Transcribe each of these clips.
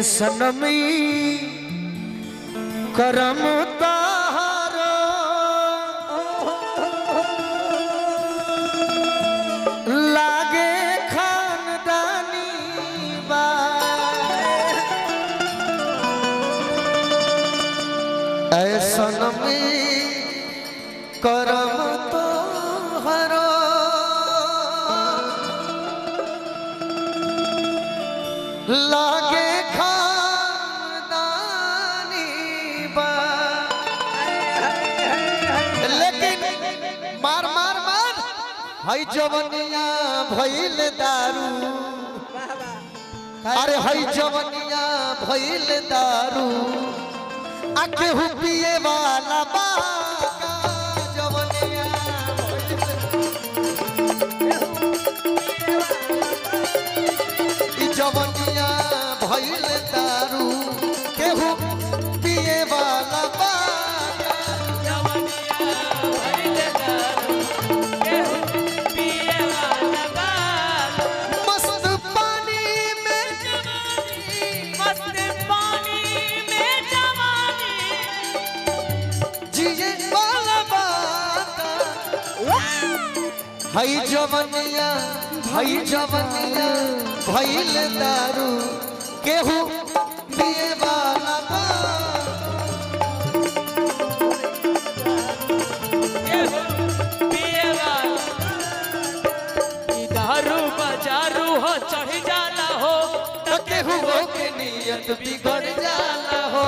सनमी करम तारो लागे खानदानी बा ऐ सनमी करम तारो लागे खानदानी बा। लेकिन मार मार मार हई जवनिया भइल दारू अरे हई जवनिया भइल दारू आके हु पिए वाला बा जवनिया जवनिया भइल दारू केहू पिए वाला बा जवनिया भइल दारू केहू पिए वाला बा। मस्त पानी में जवानी मस्त पानी में जवानी जिए वाला बा हई जवनिया भइल दारू केहू पिए वाला बा केहू पिए वाला। ई दारू बाजारू हो चढ़ जाला हो तो केहू के नियत बिगड़ जाला हो।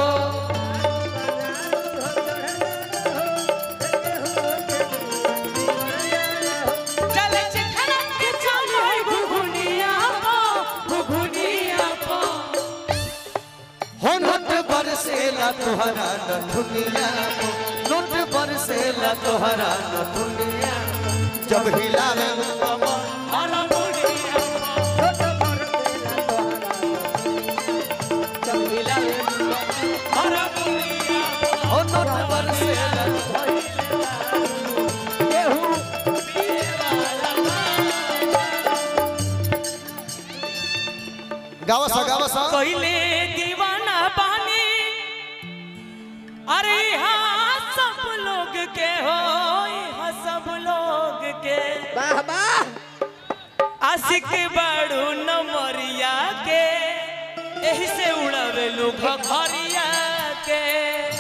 चले चिखना के चलो घुघुनिया पो हो नोट बरसेला तोहरा नथुनिया नोट बरसेला तोहरा नथुनिया जब हिलावे कमर हरा मुनिया जब हिलावे हरा मुनिया हो नोट बरसेला केहू पिए वाला गावा सा पहले दीवाना पानी अरे हाँ सब लोग के हो हाँ सब लोग के वाह वाह आशिक बाड़ू नमरिया के यही से उड़ावे लोग घरिया के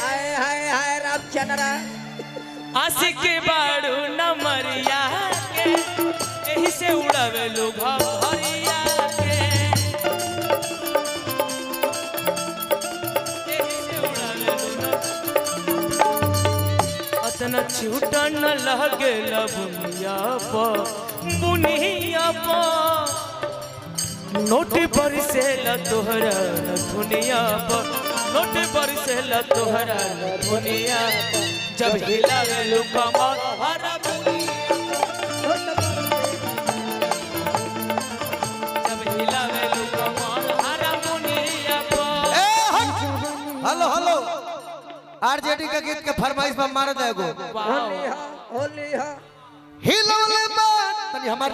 हाय हाय हाय रामचंद्र आशिक बाड़ू नमरिया के यही से उड़ावे लोग घरिया के यही से उड़ावे लोग अतना छूटन लगे बुनिया पर नोट पर से तोहरा दुनिया पर नोट पर से तोहरा दुनिया जब हिलावे कमर हरा मुनिया जब हिलावे कमर हरा मुनिया पर। हेलो हेलो आरजेडी का गीत के फरमाइश पर मार देगो वाह होली हा हिलौले बात तनी हमार